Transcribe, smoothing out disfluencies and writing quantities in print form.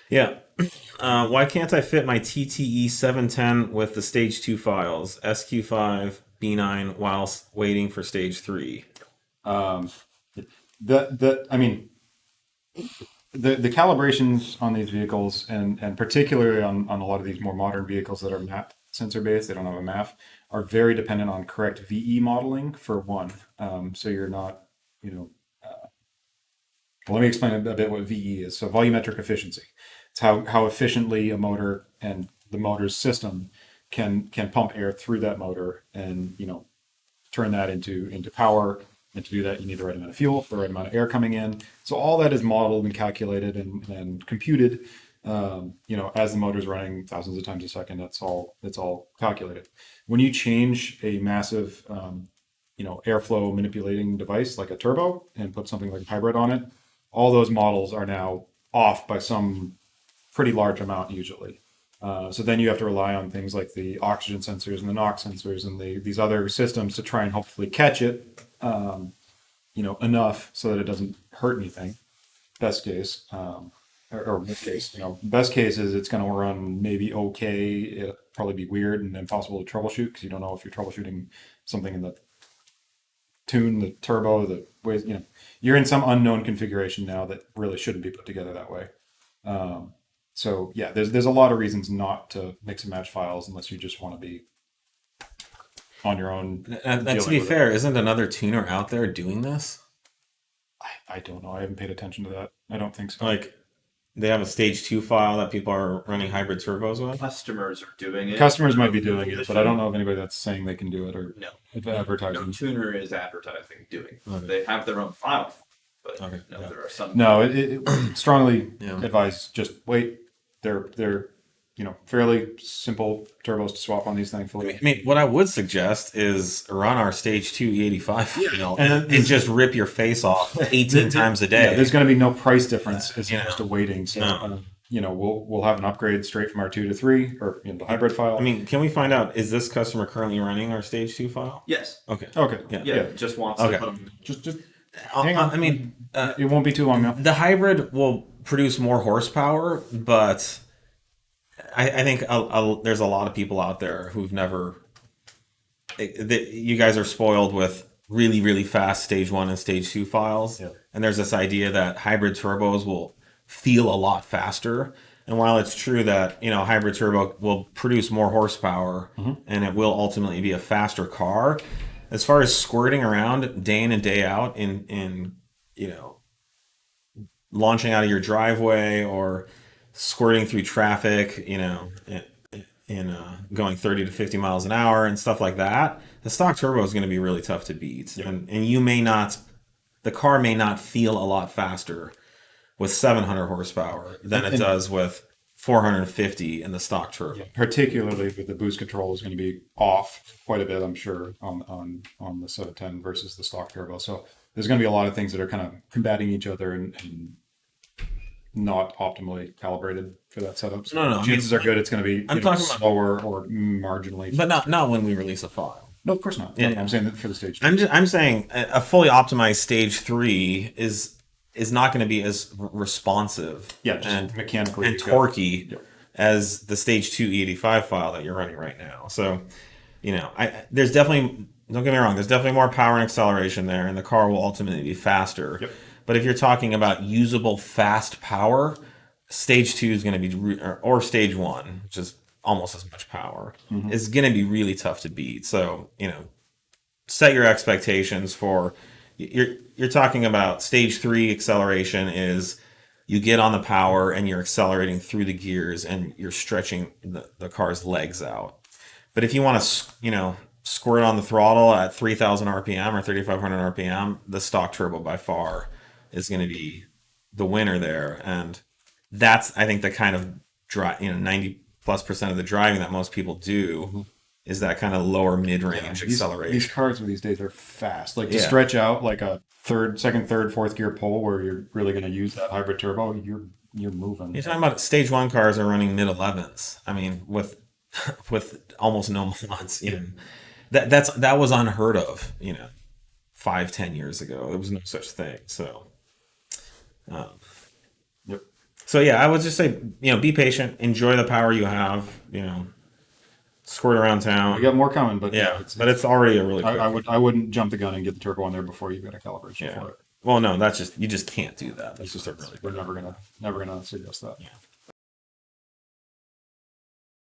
Yeah. Why can't I fit my TTE 710 with the stage 2 files, SQ5, B9, whilst waiting for stage 3? Um, I mean, the calibrations on these vehicles, and particularly on a lot of these more modern vehicles that are map sensor based, they don't have a MAF, are very dependent on correct VE modeling for one. So you're not, you know, well, let me explain a bit what VE is. So volumetric efficiency. It's how efficiently a motor and the motor's system can pump air through that motor and turn that into power. And to do that, you need the right amount of fuel, the right amount of air coming in. So all that is modeled and calculated and computed. As the motor's running thousands of times a second, it's all calculated. When you change a massive, airflow manipulating device like a turbo and put something like a hybrid on it, all those models are now off by some pretty large amount usually. So then you have to rely on things like the oxygen sensors and the NOx sensors and these other systems to try and hopefully catch it, enough so that it doesn't hurt anything. Best case, or worst case, best case is it's going to run maybe okay. It'll probably be weird and impossible to troubleshoot because you don't know if you're troubleshooting something in the tune, the turbo, the ways, you're in some unknown configuration now that really shouldn't be put together that way. So yeah, there's a lot of reasons not to mix and match files unless you just want to be on your own And to dealing be with it. fair, isn't another tuner out there doing this? I don't know. I haven't paid attention to that. I don't think so. Like, they have a stage 2 file that people are running hybrid turbos with? Customers are doing it. Customers might be doing it, but I don't know of anybody that's saying they can do it or No. if No advertising. tuner is advertising doing. Okay. They have their own file, but Okay, no, yeah. there are some. No, it strongly Yeah. advise just wait. They're fairly simple turbos to swap on these, thankfully. I mean, what I would suggest is run our stage 2 E85 file And and just rip your face off 18 times a Yeah, day. there's going to be no price difference as You opposed know, to waiting. So, no. we'll have an upgrade straight from our 2 to 3 or the hybrid file. I mean, can we find out, is this customer currently running our stage 2 file? Yes. Okay. okay, Yeah. Yeah. Just wants to Okay. put them. just hang on. I mean, It won't be too long now. the hybrid will produce more horsepower, but I think there's a lot of people out there who've never. You guys are spoiled with really, really fast stage 1 and stage 2 files. Yeah. And there's this idea that hybrid turbos will feel a lot faster. And while it's true that, hybrid turbo will produce more horsepower and it will ultimately be a faster car, as far as squirting around day in and day out in launching out of your driveway or squirting through traffic, going 30 to 50 miles an hour and stuff like that, the stock turbo is going to be really tough to beat. Yep. And the car may not feel a lot faster with 700 horsepower than it does with 450 in the stock turbo. Particularly with the boost control is going to be off quite a bit, I'm sure, on the 710 versus the stock turbo. So there's going to be a lot of things that are kind of combating each other and not optimally calibrated for that setup. So No, chances are good it's going to be I'm talking about- slower or marginally. But not when we release a file. No, of course not. Yeah, No, yeah. I'm saying that for the stage. I'm saying a fully optimized stage 3 is not going to be as responsive Yeah, just and mechanically and you got- torquey Yep. as the stage 2 E85 file that you're running right now. So, there's definitely, don't get me wrong, there's definitely more power and acceleration there, and the car will ultimately be faster. Yep. But if you're talking about usable fast power, stage 2 is going to be, or stage 1, which is almost as much power, is going to be really tough to beat. So, set your expectations for, you're talking about stage 3 acceleration is you get on the power and you're accelerating through the gears and you're stretching the car's legs out. But if you want to, squirt on the throttle at 3,000 RPM or 3,500 RPM, the stock turbo by far is going to be the winner there. And that's, I think, the kind of 90+% of the driving that most people do is that kind of lower mid-range acceleration. These cars these days are fast. Like to Yeah. stretch out like a second, third, fourth gear pull where you're really going to use that hybrid turbo. You're moving. You're talking about stage 1 cars are running mid 11s. I mean, with almost no mods. That was unheard of. 5-10 years ago, there was no such thing. So, Yep. So yeah, I would just say, be patient, enjoy the power you have, squirt around town. We got more coming, but Yeah, but it's already a really quick. I wouldn't jump the gun and get the turbo on there before you got a calibration Yeah. for it. Well, no, you just can't do that. That's just a really We're never gonna suggest that. Yeah.